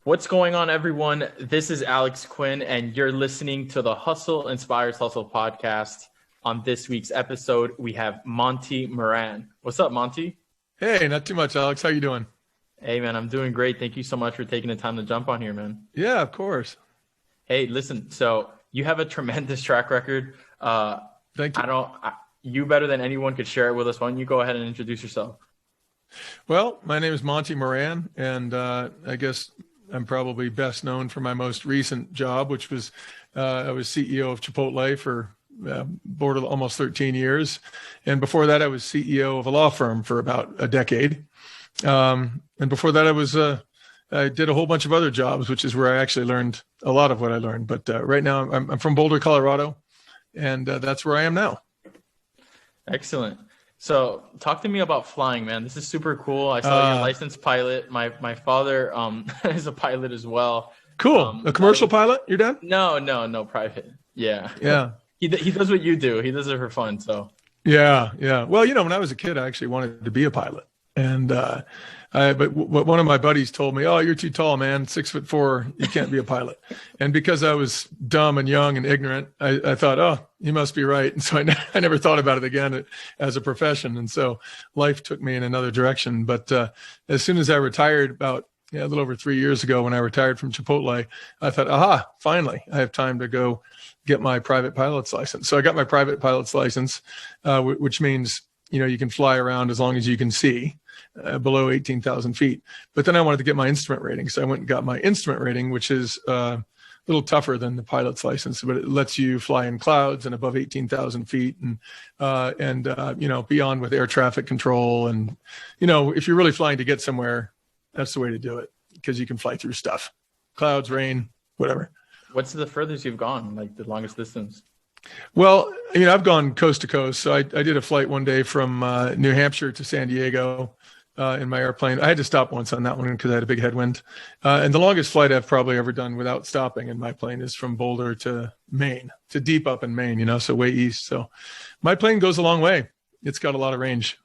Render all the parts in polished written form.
What's going on, everyone? This is Alex Quin, and you're listening to the Hustle Inspires Hustle podcast. On this week's episode, we have Monty Moran. What's up, Monty? Hey, not too much, Alex. How you doing? Hey, man, I'm doing great. Thank you so much for taking the time to jump on here, man. Yeah, of course. Hey, listen, so you have a tremendous track record. Thank you. You better than anyone could share it with us. Why don't you go ahead and introduce yourself? Well, my name is Monty Moran, and I guess I'm probably best known for my most recent job, which was I was CEO of Chipotle for almost 13 years. And before that, I was CEO of a law firm for about a decade. And before that, I did a whole bunch of other jobs, which is where I actually learned a lot of what I learned. But right now, I'm from Boulder, Colorado, and that's where I am now. Excellent. So talk to me about flying, man. This is super cool. I saw you're a licensed pilot. My father is a pilot as well. Cool. A commercial pilot, your dad? No, private. Yeah. Yeah. He does what you do. He does it for fun. So Yeah. Well, when I was a kid, I actually wanted to be a pilot. And but one of my buddies told me, "Oh, you're too tall, man. 6'4", you can't be a pilot." And because I was dumb and young and ignorant, I thought, "Oh, you must be right." And so I never thought about it again as a profession. And so life took me in another direction. But as soon as I retired, about a little over 3 years ago, when I retired from Chipotle, I thought, "Aha! Finally, I have time to go get my private pilot's license." So I got my private pilot's license, which means you can fly around as long as you can see below 18,000 feet. But then I wanted to get my instrument rating. So I went and got my instrument rating, which is a little tougher than the pilot's license, but it lets you fly in clouds and above 18,000 feet and beyond with air traffic control. And, if you're really flying to get somewhere, that's the way to do it because you can fly through stuff, clouds, rain, whatever. what's the furthest you've gone, like the longest distance? Well, I've gone coast to coast. So I did a flight one day from New Hampshire to San Diego in my airplane. I had to stop once on that one because I had a big headwind. And the longest flight I've probably ever done without stopping in my plane is from Boulder to Maine, to deep up in Maine, so way east. So my plane goes a long way. It's got a lot of range.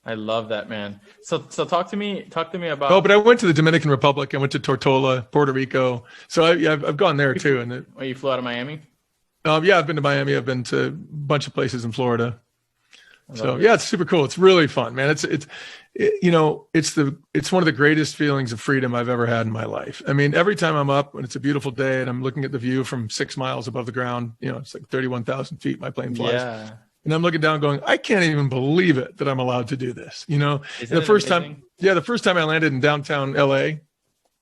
I love that, man. So talk to me about. Oh, but I went to the Dominican Republic. I went to Tortola, Puerto Rico. So I've gone there too. And you flew out of Miami? Yeah, I've been to Miami. I've been to a bunch of places in Florida. So yeah, it's super cool. It's really fun, man. It's one of the greatest feelings of freedom I've ever had in my life. I mean, every time I'm up when it's a beautiful day and I'm looking at the view from 6 miles above the ground, it's like 31,000 feet my plane flies. Yeah. And I'm looking down going, I can't even believe it that I'm allowed to do this. Isn't The first amazing? the first time I landed in downtown LA,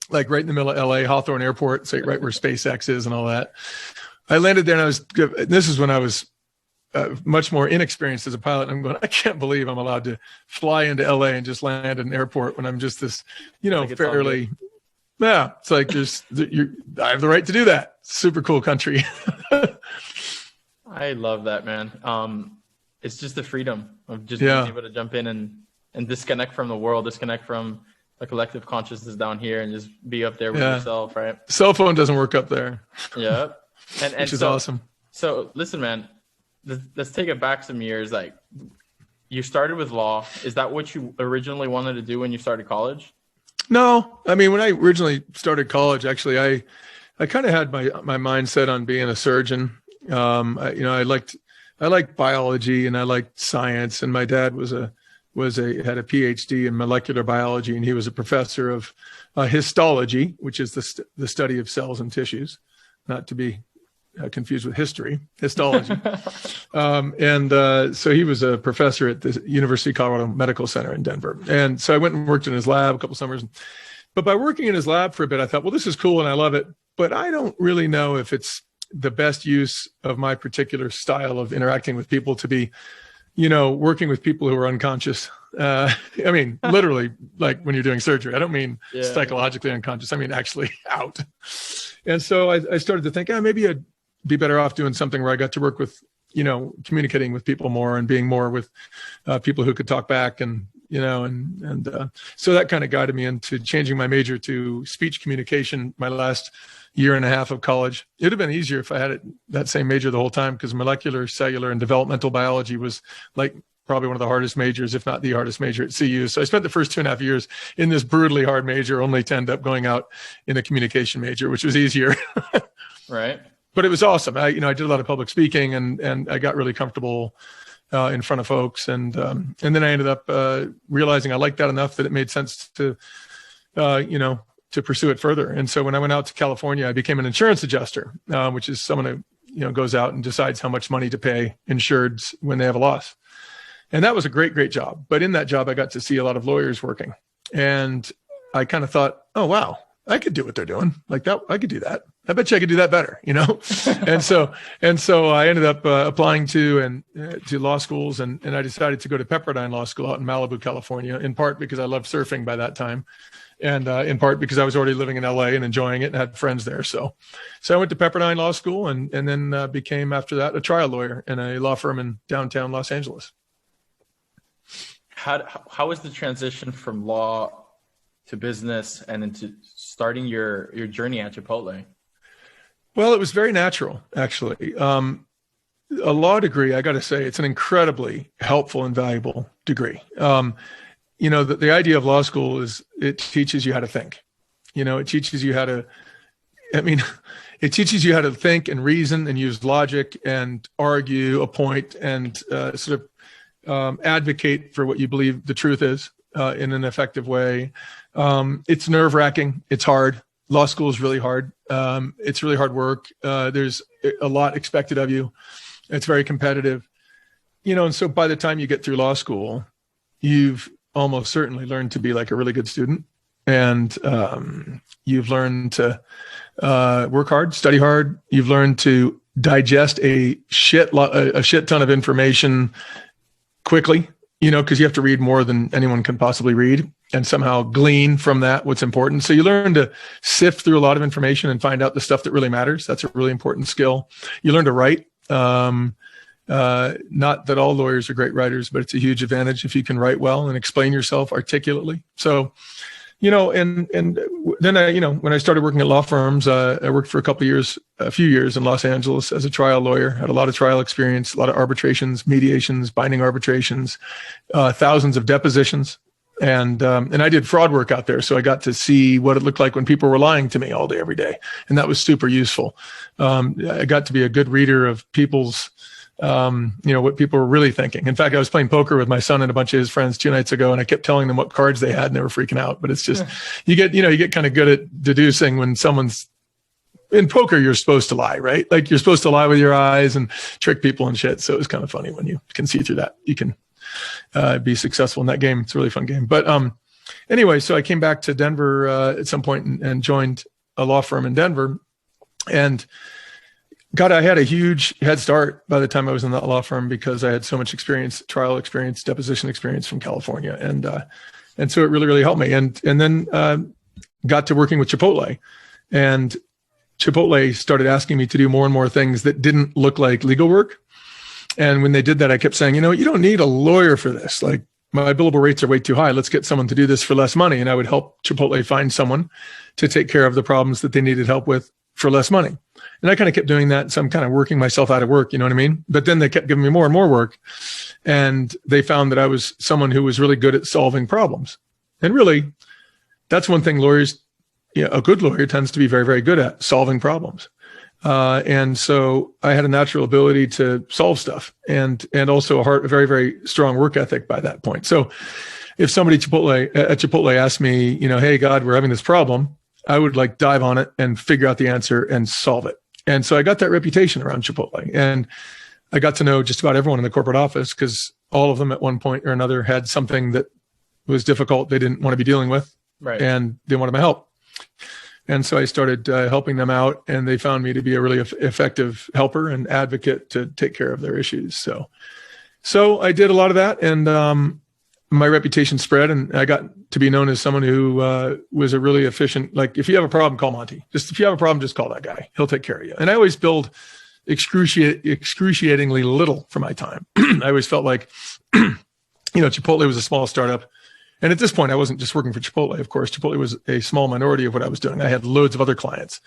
like right in the middle of LA, Hawthorne Airport, right where SpaceX is and all that. I landed there and this is when I was much more inexperienced as a pilot. I'm going, I can't believe I'm allowed to fly into LA and just land at an airport when I'm just this, fairly, it's like I have the right to do that. Super cool country. I love that, man. It's just the freedom of just being able to jump in and disconnect from the world, disconnect from the collective consciousness down here and just be up there with yourself, right? Cell phone doesn't work up there. Yeah. Which is awesome. So listen, man, let's take it back some years. Like, you started with law. Is that what you originally wanted to do when you started college? No, I mean, when I originally started college, actually, I kind of had my mindset on being a surgeon. I liked biology and I liked science, and my dad had a PhD in molecular biology, and he was a professor of histology, which is the study of cells and tissues, not to be confused with histology. So he was a professor at the University of Colorado Medical Center in Denver. And so I went and worked in his lab a couple summers. But by working in his lab for a bit, I thought, well, this is cool and I love it, but I don't really know if it's the best use of my particular style of interacting with people to be, working with people who are unconscious. I mean, literally, like when you're doing surgery. I don't mean psychologically unconscious. I mean, actually out. And so I started to think, maybe I'd be better off doing something where I got to work with, communicating with people more and being more with people who could talk back and, so that kind of guided me into changing my major to speech communication my last year and a half of college. It'd have been easier if I had that same major the whole time, because molecular, cellular, and developmental biology was like probably one of the hardest majors, if not the hardest major at CU. So I spent the first 2.5 years in this brutally hard major, only to end up going out in a communication major, which was easier. Right. But it was awesome. I did a lot of public speaking, and I got really comfortable in front of folks. And then I ended up realizing I liked that enough that it made sense to, to pursue it further. And so when I went out to California, I became an insurance adjuster, which is someone who, goes out and decides how much money to pay insureds when they have a loss. And that was a great, great job. But in that job, I got to see a lot of lawyers working. And I kind of thought, oh, wow, I could do what they're doing like that. I could do that. I bet you I could do that better, and so I ended up applying to law schools, and I decided to go to Pepperdine Law School out in Malibu, California, in part because I loved surfing by that time, and in part because I was already living in LA and enjoying it and had friends there. So I went to Pepperdine Law School and then became, after that, a trial lawyer in a law firm in downtown Los Angeles. How was the transition from law to business and into starting your journey at Chipotle? Well, it was very natural, actually. A law degree, I got to say, it's an incredibly helpful and valuable degree. The idea of law school is it teaches you how to think. It teaches you how to, it teaches you how to think and reason and use logic and argue a point and advocate for what you believe the truth is in an effective way. It's nerve-wracking. It's hard. Law school is really hard. It's really hard work. There's a lot expected of you. It's very competitive, and so by the time you get through law school, you've almost certainly learned to be like a really good student. And you've learned to work hard, study hard. You've learned to digest a shit ton of information quickly, because you have to read more than anyone can possibly read and somehow glean from that what's important. So you learn to sift through a lot of information and find out the stuff that really matters. That's a really important skill. You learn to write. Not that all lawyers are great writers, but it's a huge advantage if you can write well and explain yourself articulately. So, and then when I started working at law firms, I worked for a few years in Los Angeles as a trial lawyer, had a lot of trial experience, a lot of arbitrations, mediations, binding arbitrations, thousands of depositions. And I did fraud work out there. So I got to see what it looked like when people were lying to me all day, every day. And that was super useful. I got to be a good reader of people's, what people were really thinking. In fact, I was playing poker with my son and a bunch of his friends 2 nights ago, and I kept telling them what cards they had and they were freaking out. But it's just, you get kind of good at deducing when someone's in poker, you're supposed to lie, right? Like you're supposed to lie with your eyes and trick people and shit. So it was kind of funny when you can see through that. You can be successful in that game. It's a really fun game. But anyway, so I came back to Denver at some point and joined a law firm in Denver. And God, I had a huge head start by the time I was in that law firm because I had so much experience, trial experience, deposition experience from California. And so it really, really helped me. And then got to working with Chipotle. And Chipotle started asking me to do more and more things that didn't look like legal work. And when they did that, I kept saying, you don't need a lawyer for this. Like my billable rates are way too high. Let's get someone to do this for less money. And I would help Chipotle find someone to take care of the problems that they needed help with for less money. And I kind of kept doing that. So I'm kind of working myself out of work, you know what I mean? But then they kept giving me more and more work. And they found that I was someone who was really good at solving problems. And really, that's one thing lawyers, a good lawyer tends to be very, very good at, solving problems. And so I had a natural ability to solve stuff and also a very, very strong work ethic by that point. So if somebody at Chipotle asked me, hey, God, we're having this problem, I would dive on it and figure out the answer and solve it. And so I got that reputation around Chipotle, and I got to know just about everyone in the corporate office because all of them at one point or another had something that was difficult they didn't want to be dealing with, right, and they wanted my help. And so I started helping them out, and they found me to be a really effective helper and advocate to take care of their issues. So I did a lot of that, and my reputation spread, and I got to be known as someone who was a really efficient, if you have a problem, call Monty. If you have a problem, just call that guy. He'll take care of you. And I always billed excruciatingly little for my time. I always felt like, Chipotle was a small startup. And at this point, I wasn't just working for Chipotle. Of course, Chipotle was a small minority of what I was doing. I had loads of other clients.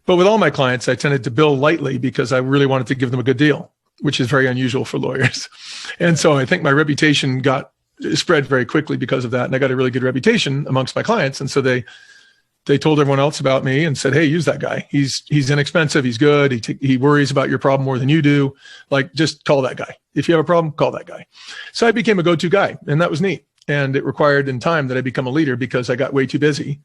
But with all my clients, I tended to bill lightly because I really wanted to give them a good deal. which is very unusual for lawyers. And so I think my reputation got spread very quickly because of that. And I got a really good reputation amongst my clients. And so they told everyone else about me and said, hey, use that guy. He's inexpensive. He's good. He worries about your problem more than you do. Like, just call that guy. If you have a problem, call that guy. So I became a go-to guy, and that was neat. And it required in time that I become a leader because I got way too busy.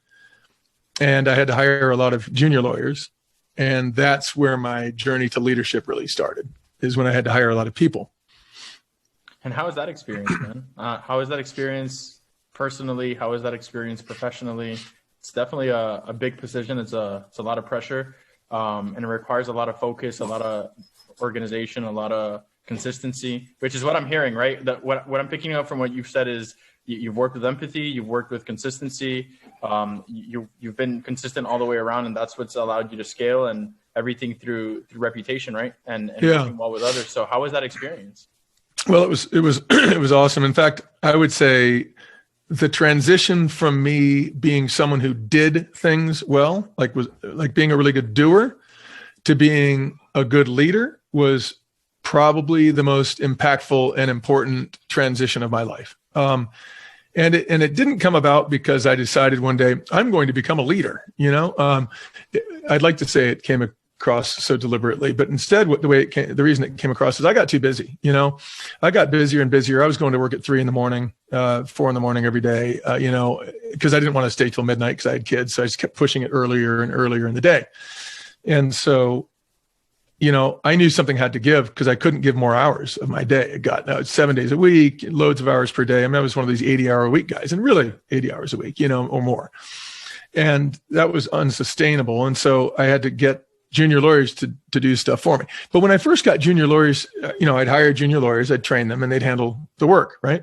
And I had to hire a lot of junior lawyers. And that's where my journey to leadership really started, is when I had to hire a lot of people. And how was that experience, man? How was that experience personally? How was that experience professionally? It's definitely a big position. It's a lot of pressure, and it requires a lot of focus, a lot of organization, a lot of consistency, which is what I'm hearing, right? That what I'm picking up from what you've said is you've worked with empathy, you've worked with consistency, you've been consistent all the way around, and that's what's allowed you to scale and everything through reputation, right? And working well with others. So how was that experience? Well, it was it was awesome. In fact, I would say the transition from me being someone who did things well, like being a really good doer, to being a good leader was probably the most impactful and important transition of my life. And it didn't come about because I decided one day I'm going to become a leader. I'd like to say it came across so deliberately, but instead, the reason it came across is I got too busy. I got busier and busier. I was going to work at 3 a.m, 4 a.m. every day. Because I didn't want to stay till midnight because I had kids, so I just kept pushing it earlier and earlier in the day. And so, I knew something had to give because I couldn't give more hours of my day. It's 7 days a week, loads of hours per day. I mean, I was one of these 80-hour-a-week guys, and really 80 hours a week, or more. And that was unsustainable. And so I had to get junior lawyers to do stuff for me. But when I first got junior lawyers, I'd hire junior lawyers, I'd train them, and they'd handle the work, right?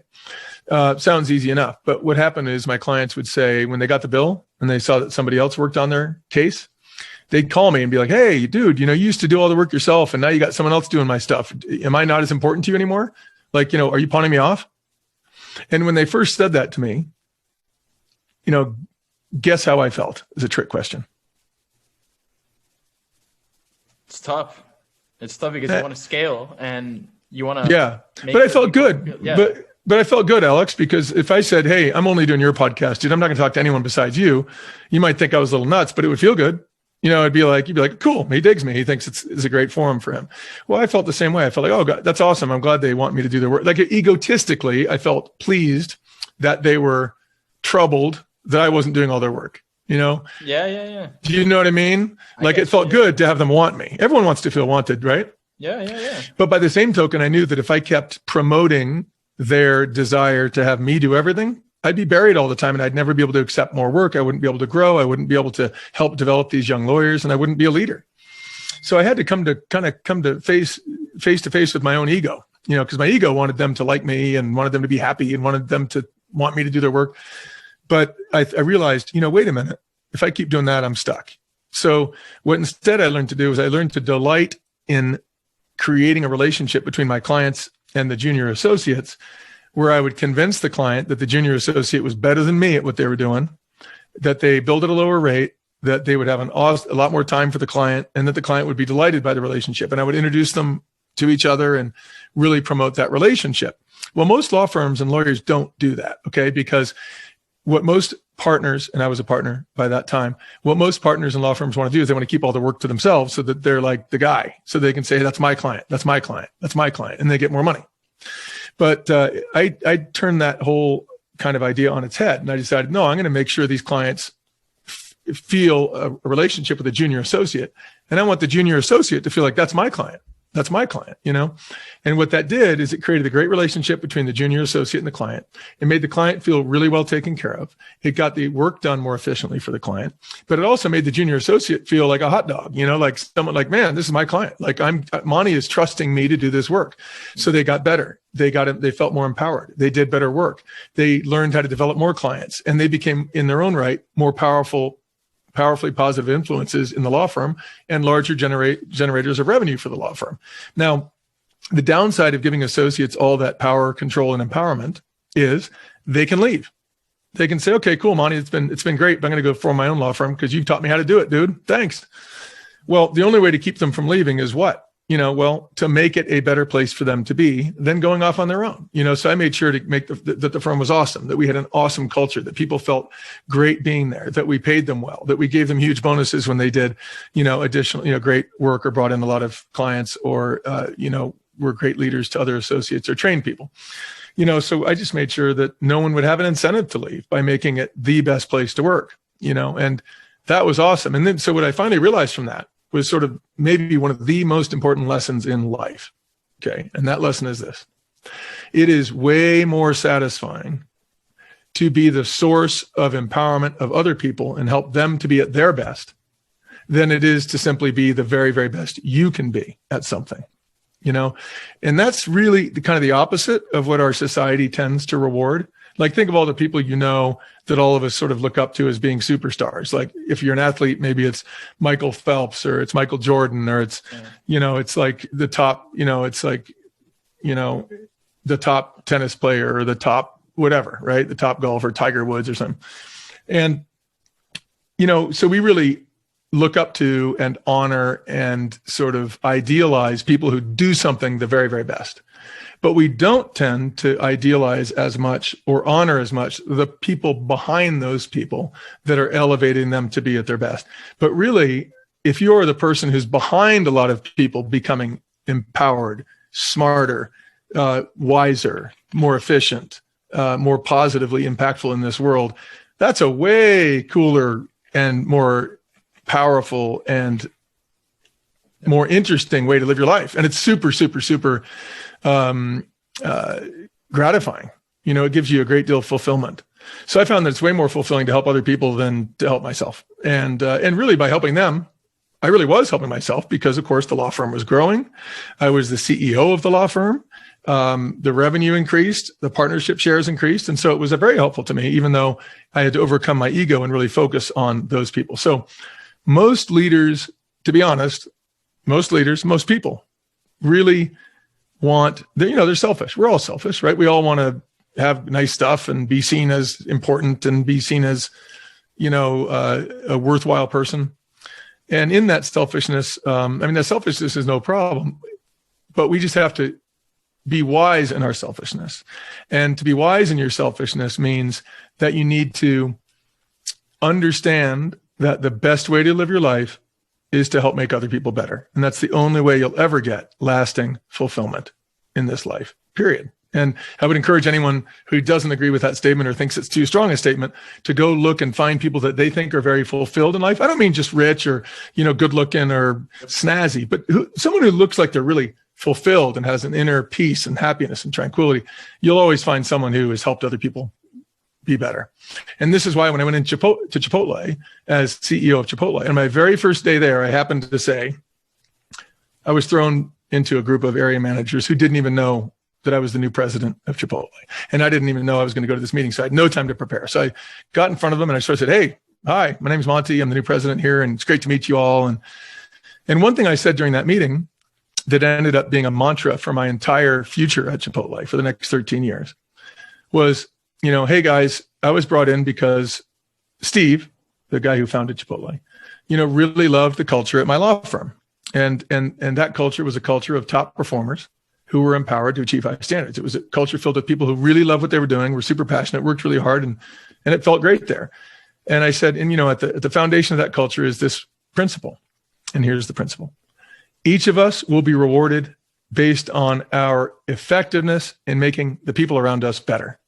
Sounds easy enough. But what happened is my clients would say, when they got the bill and they saw that somebody else worked on their case, they'd call me and be like, hey, dude, you used to do all the work yourself, and now you got someone else doing my stuff. Am I not as important to you anymore? Like, are you pawning me off? And when they first said that to me, guess how I felt? Is a trick question. It's tough. It's tough because you want to scale and you want to. Yeah, but I felt good. Yeah. But I felt good, Alex, because if I said, hey, I'm only doing your podcast, dude, I'm not going to talk to anyone besides you, you might think I was a little nuts, but it would feel good. You'd be like, cool, he digs me. He thinks it's a great forum for him. Well, I felt the same way. I felt like, oh, God, that's awesome. I'm glad they want me to do their work. Like, egotistically, I felt pleased that they were troubled that I wasn't doing all their work. Yeah. Do you know what I mean? Like, it felt good to have them want me. Everyone wants to feel wanted, right? Yeah. But by the same token, I knew that if I kept promoting their desire to have me do everything, I'd be buried all the time, and I'd never be able to accept more work. I wouldn't be able to grow. I wouldn't be able to help develop these young lawyers, and I wouldn't be a leader. So I had to come to face to face with my own ego, because my ego wanted them to like me and wanted them to be happy and wanted them to want me to do their work. But I realized, wait a minute, if I keep doing that, I'm stuck. So what instead I learned to do is I learned to delight in creating a relationship between my clients and the junior associates, where I would convince the client that the junior associate was better than me at what they were doing, that they billed at a lower rate, that they would have a lot more time for the client, and that the client would be delighted by the relationship. And I would introduce them to each other and really promote that relationship. Well, most law firms and lawyers don't do that, okay? Because what most partners, and I was a partner by that time, what most partners in law firms want to do is they want to keep all the work to themselves so that they're like the guy. So they can say, that's my client, that's my client, that's my client, and they get more money. But I turned that whole kind of idea on its head, and I decided, no, I'm going to make sure these clients feel a relationship with a junior associate, and I want the junior associate to feel like that's my client. That's my client, And what that did is it created a great relationship between the junior associate and the client. It made the client feel really well taken care of. It got the work done more efficiently for the client, but it also made the junior associate feel like a hot dog, like someone like, man, this is my client. Like Monty is trusting me to do this work. So they got better. They felt more empowered. They did better work. They learned how to develop more clients, and they became in their own right, more powerfully positive influences in the law firm and larger generators of revenue for the law firm. Now, the downside of giving associates all that power, control, and empowerment is they can leave. They can say, okay, cool, Monty, it's been great, but I'm going to go form my own law firm because you've taught me how to do it, dude. Thanks. Well, the only way to keep them from leaving is what? well, to make it a better place for them to be than going off on their own. So I made sure to make that the firm was awesome, that we had an awesome culture, that people felt great being there, that we paid them well, that we gave them huge bonuses when they did, additional, great work or brought in a lot of clients or, were great leaders to other associates or trained people. So I just made sure that no one would have an incentive to leave by making it the best place to work, and that was awesome. And then, so what I finally realized from that was sort of maybe one of the most important lessons in life. Okay. And that lesson is this: it is way more satisfying to be the source of empowerment of other people and help them to be at their best than it is to simply be the very, very best you can be at something, and that's really kind of the opposite of what our society tends to reward. Like, think of all the people that all of us sort of look up to as being superstars. Like, if you're an athlete, maybe it's Michael Phelps or it's Michael Jordan, or it's, it's like the top, it's like, the top tennis player or the top whatever, right? The top golfer, Tiger Woods or something. And, so we really look up to and honor and sort of idealize people who do something the very, very best. But we don't tend to idealize as much or honor as much the people behind those people that are elevating them to be at their best. But really, if you're the person who's behind a lot of people becoming empowered, smarter, wiser, more efficient, more positively impactful in this world, that's a way cooler and more powerful and more interesting way to live your life. And it's super, super, super gratifying. It gives you a great deal of fulfillment. So I found that it's way more fulfilling to help other people than to help myself. And really, by helping them, I really was helping myself, because of course the law firm was growing. I was the CEO of the law firm. The revenue increased, the partnership shares increased. And so it was very helpful to me, even though I had to overcome my ego and really focus on those people. So most leaders, to be honest, most people really want, they're selfish. We're all selfish, right? We all want to have nice stuff and be seen as important and be seen as, a worthwhile person. And in that selfishness, that selfishness is no problem, but we just have to be wise in our selfishness. And to be wise in your selfishness means that you need to understand that the best way to live your life is to help make other people better. And that's the only way you'll ever get lasting fulfillment in this life, period. And I would encourage anyone who doesn't agree with that statement or thinks it's too strong a statement to go look and find people that they think are very fulfilled in life. I don't mean just rich or, good looking or snazzy, but someone who looks like they're really fulfilled and has an inner peace and happiness and tranquility. You'll always find someone who has helped other people be better. And this is why when I went to Chipotle as CEO of Chipotle, on my very first day there, I happened to say, I was thrown into a group of area managers who didn't even know that I was the new president of Chipotle. And I didn't even know I was going to go to this meeting. So I had no time to prepare. So I got in front of them and I sort of said, "Hey, hi, my name's Monty. I'm the new president here. And it's great to meet you all." And one thing I said during that meeting that ended up being a mantra for my entire future at Chipotle for the next 13 years was, "Hey guys, I was brought in because Steve, the guy who founded Chipotle, really loved the culture at my law firm. And that culture was a culture of top performers who were empowered to achieve high standards. It was a culture filled with people who really loved what they were doing, were super passionate, worked really hard, and it felt great there." And I said, at the foundation of that culture is this principle. And here's the principle. Each of us will be rewarded based on our effectiveness in making the people around us better.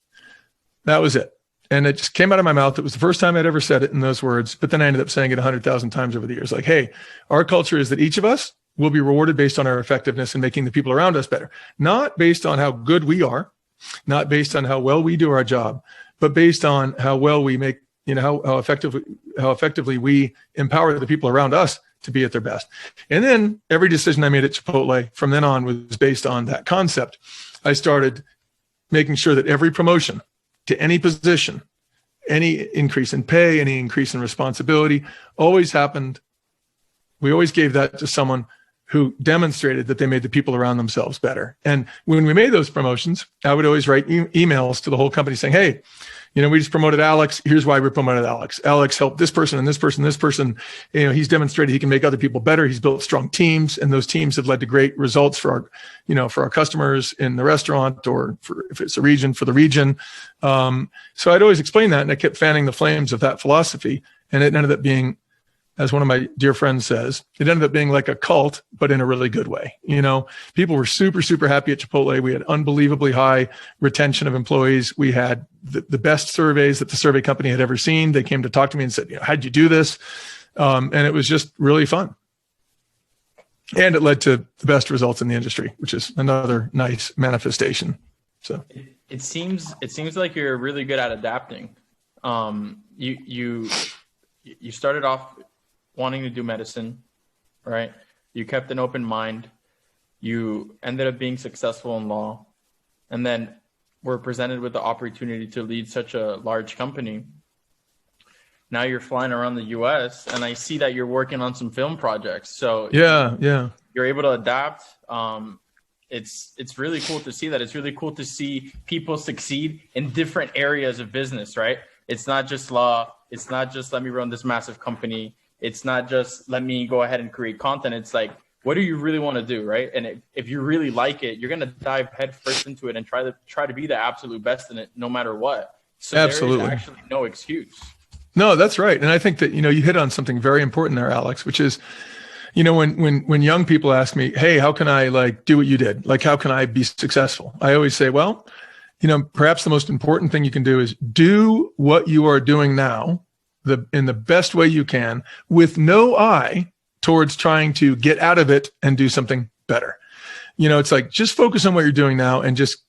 That was it. And it just came out of my mouth. It was the first time I'd ever said it in those words, but then I ended up saying it 100,000 times over the years. Like, hey, our culture is that each of us will be rewarded based on our effectiveness in making the people around us better. Not based on how good we are, not based on how well we do our job, but based on how well we make, how effectively we empower the people around us to be at their best. And then every decision I made at Chipotle from then on was based on that concept. I started making sure that every promotion to any position, any increase in pay, any increase in responsibility always happened. We always gave that to someone who demonstrated that they made the people around themselves better. And when we made those promotions, I would always write emails to the whole company saying, "Hey, we just promoted Alex. Here's why we promoted Alex. Alex helped this person and this person, this person. He's demonstrated he can make other people better. He's built strong teams, and those teams have led to great results for our customers in the restaurant, or if it's a region, for the region. So I'd always explain that, and I kept fanning the flames of that philosophy. And it ended up being, as one of my dear friends says, it ended up being like a cult, but in a really good way. People were super, super happy at Chipotle. We had unbelievably high retention of employees. We had the best surveys that the survey company had ever seen. They came to talk to me and said, how'd you do this? And it was just really fun. And it led to the best results in the industry, which is another nice manifestation. So it seems like you're really good at adapting. You started off wanting to do medicine, right? You kept an open mind. You ended up being successful in law, and then were presented with the opportunity to lead such a large company. Now you're flying around the US, and I see that you're working on some film projects. So yeah, you're able to adapt. It's really cool to see that. It's really cool to see people succeed in different areas of business, right? It's not just law. It's not just let me run this massive company. It's not just let me go ahead and create content. It's like, what do you really want to do, right? And if you really like it, you're going to dive headfirst into it and try to be the absolute best in it, no matter what. So absolutely, there is actually no excuse. No, that's right. And I think that, you hit on something very important there, Alex, which is, when young people ask me, hey, how can I do what you did? How can I be successful? I always say, well, perhaps the most important thing you can do is do what you are doing now in the best way you can, with no eye towards trying to get out of it and do something better. It's like, just focus on what you're doing now and just,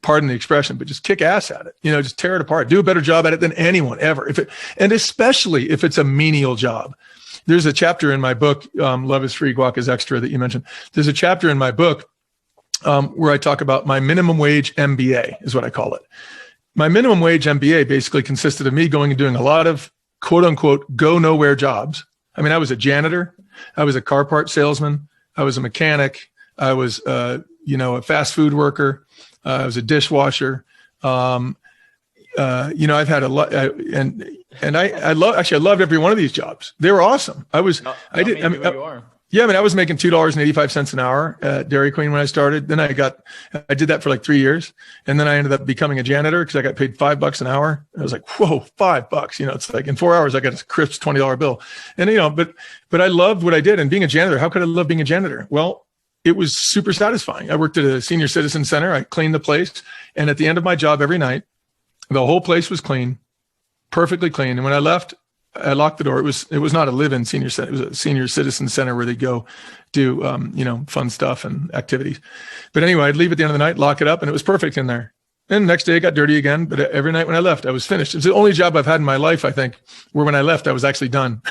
pardon the expression, but just kick ass at it. Just tear it apart. Do a better job at it than anyone ever. And especially if it's a menial job. There's a chapter in my book, Love is Free, Guac is Extra, that you mentioned. There's a chapter in my book where I talk about my minimum wage MBA, is what I call it. My minimum wage MBA basically consisted of me going and doing a lot of quote unquote go nowhere jobs. I mean, I was a janitor. I was a car part salesman. I was a mechanic. I was, a fast food worker. I was a dishwasher. I've had a lot, I loved every one of these jobs. They were awesome. I was making $2.85 an hour at Dairy Queen when I started. Then I did that for like 3 years. And then I ended up becoming a janitor because I got paid $5 an hour. I was like, whoa, $5. It's like in 4 hours, I got a crisp $20 bill. And, but I loved what I did. And being a janitor, how could I love being a janitor? Well, it was super satisfying. I worked at a senior citizen center. I cleaned the place. And at the end of my job every night, the whole place was clean, perfectly clean. And when I left, I locked the door. It was not a live-in senior center. It was a senior citizen center where they go do, fun stuff and activities. But anyway, I'd leave at the end of the night, lock it up, and it was perfect in there. And the next day it got dirty again. But every night when I left, I was finished. It's the only job I've had in my life, I think, where when I left, I was actually done,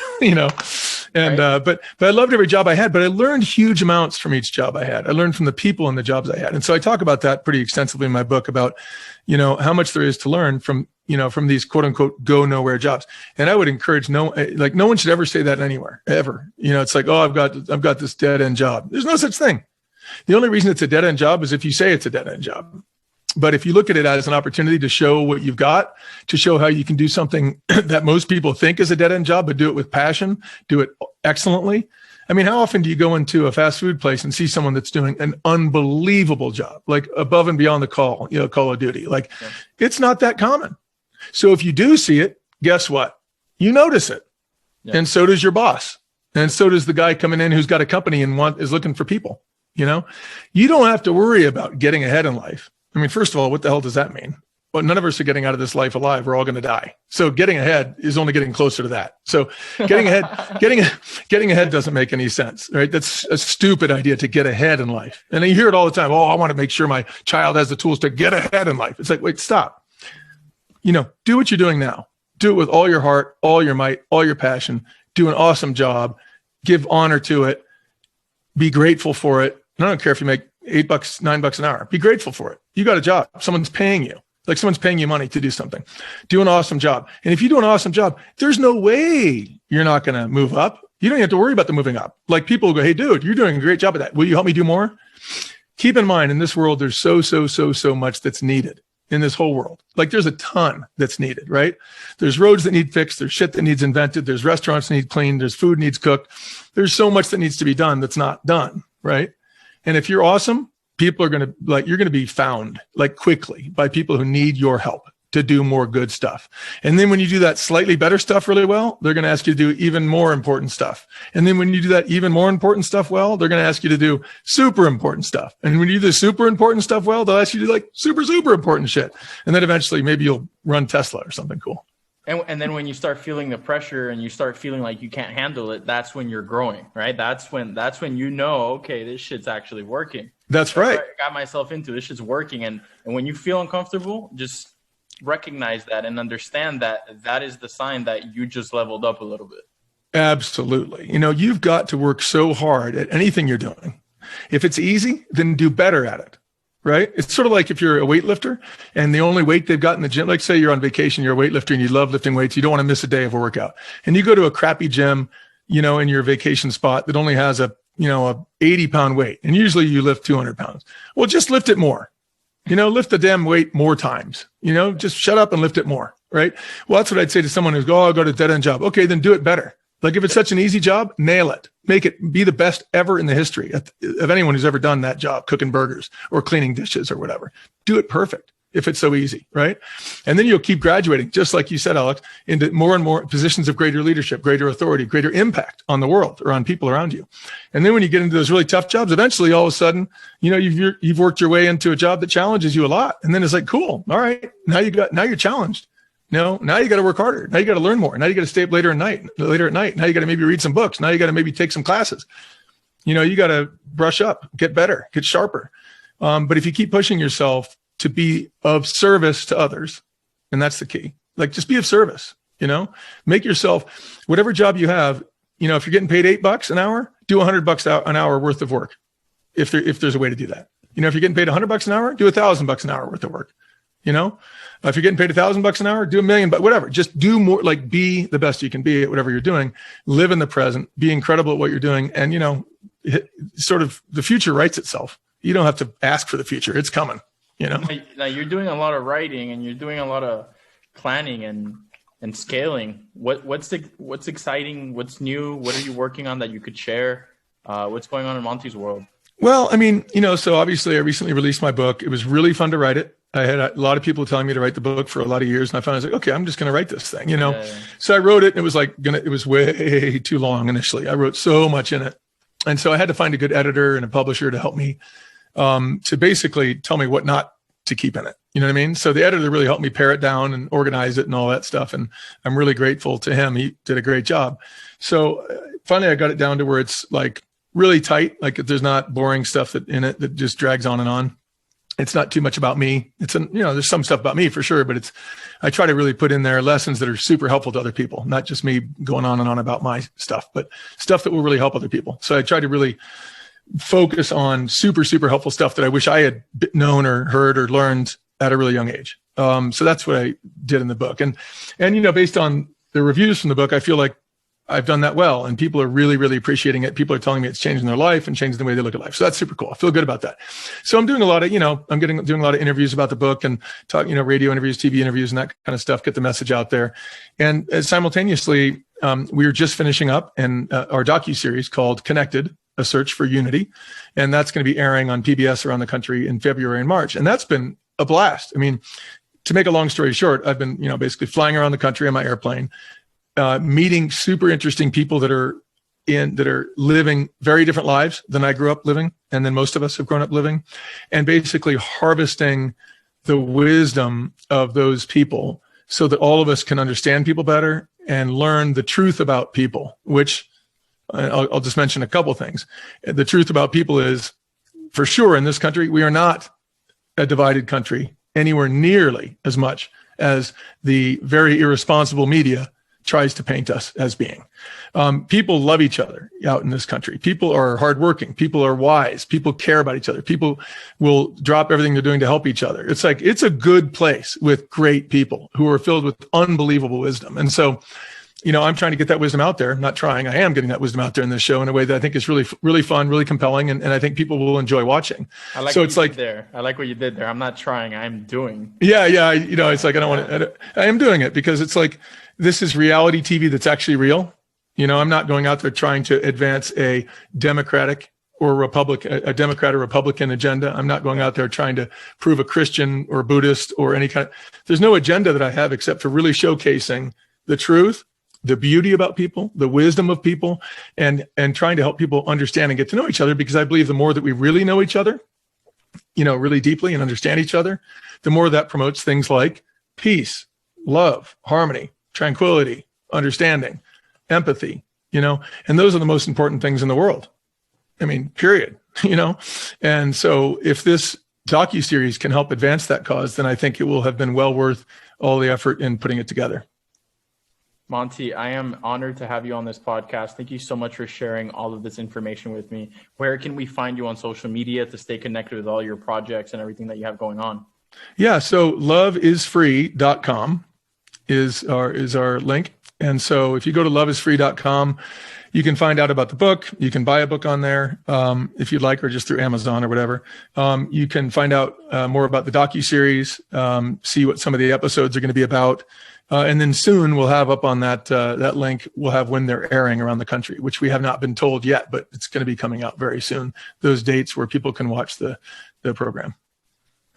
And, right. But I loved every job I had, but I learned huge amounts from each job I had. I learned from the people in the jobs I had. And so I talk about that pretty extensively in my book about, how much there is to learn from these quote unquote go nowhere jobs. And I would encourage no one should ever say that anywhere, ever. It's like, oh, I've got this dead end job. There's no such thing. The only reason it's a dead end job is if you say it's a dead end job. But if you look at it as an opportunity to show what you've got, to show how you can do something that most people think is a dead end job, but do it with passion, do it excellently. I mean, how often do you go into a fast food place and see someone that's doing an unbelievable job, like above and beyond the call of duty? It's not that common. So if you do see it, guess what? You notice it. Yeah. And so does your boss. And so does the guy coming in who's got a company and is looking for people. You don't have to worry about getting ahead in life. I mean, first of all, what the hell does that mean? Well, none of us are getting out of this life alive. We're all going to die. So getting ahead is only getting closer to that. So getting ahead doesn't make any sense, right? That's a stupid idea, to get ahead in life. And you hear it all the time. Oh, I want to make sure my child has the tools to get ahead in life. It's like, wait, stop. Do what you're doing now. Do it with all your heart, all your might, all your passion. Do an awesome job. Give honor to it. Be grateful for it. And I don't care if you make $8, $9 an hour. Be grateful for it. You got a job. Someone's paying you. Like someone's paying you money to do something. Do an awesome job. And if you do an awesome job, there's no way you're not going to move up. You don't have to worry about the moving up. Like people will go, hey, dude, you're doing a great job at that. Will you help me do more? Keep in mind, in this world, there's so much that's needed. in this whole world. Like there's a ton that's needed, right? There's roads that need fixed. There's shit that needs invented. There's restaurants that need cleaned. There's food needs cooked. There's so much that needs to be done that's not done, right? And if you're awesome, people are going to you're going to be found like quickly by people who need your help to do more good stuff. And then when you do that slightly better stuff really well, they're going to ask you to do even more important stuff. And then when you do that even more important stuff well, they're going to ask you to do super important stuff. And when you do the super important stuff well, they'll ask you to do like super, super important shit. And then eventually maybe you'll run Tesla or something cool. And then when you start feeling the pressure and you start feeling like you can't handle it, that's when you're growing, right? That's when you know, okay, this shit's actually working. That's right. I got myself into this shit's working. And when you feel uncomfortable, just recognize that and understand that is the sign that you just leveled up a little bit. Absolutely. You've got to work so hard at anything you're doing. If it's easy, then do better at it, right? It's sort of like if you're a weightlifter and the only weight they've got in the gym, like say you're on vacation, you're a weightlifter and you love lifting weights. You don't want to miss a day of a workout. And you go to a crappy gym, in your vacation spot that only has a 80-pound weight. And usually you lift 200 pounds. Well, just lift it more. Lift the damn weight more times, just shut up and lift it more, right? Well, that's what I'd say to someone who's I'll go to a dead end job. Okay, then do it better. Like if it's such an easy job, nail it, make it be the best ever in the history of anyone who's ever done that job, cooking burgers or cleaning dishes or whatever. Do it perfect if it's so easy, right? And then you'll keep graduating, just like you said, Alex, into more and more positions of greater leadership, greater authority, greater impact on the world or on people around you. And then when you get into those really tough jobs, eventually all of a sudden, you've worked your way into a job that challenges you a lot. And then it's like, cool, all right, now you're challenged. Now you got to work harder. Now you got to learn more. Now you got to stay up later at night. Now you got to maybe read some books. Now you got to maybe take some classes. You got to brush up, get better, get sharper. But if you keep pushing yourself to be of service to others, and that's the key, like just be of service, make yourself, whatever job you have, if you're getting paid $8 an hour, do $100 an hour worth of work. If there's a way to do that, if you're getting paid $100 an hour, do $1,000 an hour worth of work. If you're getting paid $1,000 an hour, do $1 million, but whatever, just do more, like be the best you can be at whatever you're doing, live in the present, be incredible at what you're doing. And, sort of the future writes itself. You don't have to ask for the future. It's coming, Now you're doing a lot of writing and you're doing a lot of planning and scaling. What's exciting? What's new? What are you working on that you could share? What's going on in Monty's world? Well, so obviously I recently released my book. It was really fun to write it. I had a lot of people telling me to write the book for a lot of years. And I found I was like, okay, I'm just going to write this thing, Yeah. So I wrote it and it was way too long initially. I wrote so much in it. And so I had to find a good editor and a publisher to help me, to basically tell me what not to keep in it. You know what I mean? So the editor really helped me pare it down and organize it and all that stuff. And I'm really grateful to him. He did a great job. So finally I got it down to where it's like really tight. Like there's not boring stuff in it that just drags on and on. It's not too much about me. There's some stuff about me for sure, but I try to really put in there lessons that are super helpful to other people, not just me going on and on about my stuff, but stuff that will really help other people. So I try to really focus on super, super helpful stuff that I wish I had known or heard or learned at a really young age. So that's what I did in the book. And based on the reviews from the book, I feel like I've done that well, and people are really, really appreciating it. People are telling me it's changing their life and changing the way they look at life. So that's super cool. I feel good about that. So I'm doing a lot of, doing a lot of interviews about the book and talking, radio interviews, TV interviews, and that kind of stuff. Get the message out there. And simultaneously, we were just finishing up our docuseries called Connected: A Search for Unity, and that's going to be airing on PBS around the country in February and March. And that's been a blast. To make a long story short, I've been, basically flying around the country on my airplane, meeting super interesting people that are living very different lives than I grew up living, and then most of us have grown up living, and basically harvesting the wisdom of those people so that all of us can understand people better and learn the truth about people, which I'll just mention a couple things. The truth about people is, for sure, in this country, we are not a divided country anywhere nearly as much as the very irresponsible media tries to paint us as being. People love each other out in this country. People are hardworking. People are wise. People care about each other. People will drop everything they're doing to help each other. It's like, it's a good place with great people who are filled with unbelievable wisdom. And so I'm trying to get that wisdom out there. Not trying, I am getting that wisdom out there in this show in a way that I think is really, really fun, really compelling, and I think people will enjoy watching. I like so it's like there. I like what you did there. I'm not trying, I'm doing. Yeah. It's like I am doing it because it's like this is reality TV that's actually real. I'm not going out there trying to advance a Democrat or Republican agenda. I'm not going out there trying to prove a Christian or Buddhist or any kind of, there's no agenda that I have except for really showcasing the truth, the beauty about people, the wisdom of people, and trying to help people understand and get to know each other, because I believe the more that we really know each other, really deeply and understand each other, the more that promotes things like peace, love, harmony, tranquility, understanding, empathy, and those are the most important things in the world. I mean, period, and so if this docuseries can help advance that cause, then I think it will have been well worth all the effort in putting it together. Monty, I am honored to have you on this podcast. Thank you so much for sharing all of this information with me. Where can we find you on social media to stay connected with all your projects and everything that you have going on? Yeah, so loveisfree.com is our link. And so if you go to loveisfree.com, you can find out about the book. You can buy a book on there if you'd like, or just through Amazon or whatever. You can find out more about the docuseries, see what some of the episodes are going to be about. And then soon we'll have up on that link, we'll have when they're airing around the country, which we have not been told yet, but it's going to be coming out very soon. Those dates where people can watch the program.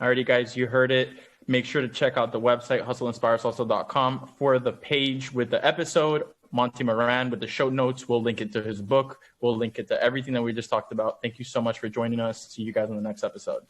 Alrighty, guys, you heard it. Make sure to check out the website, hustleinspiresalsa.com, for the page with the episode. Monty Moran with the show notes. We'll link it to his book. We'll link it to everything that we just talked about. Thank you so much for joining us. See you guys on the next episode.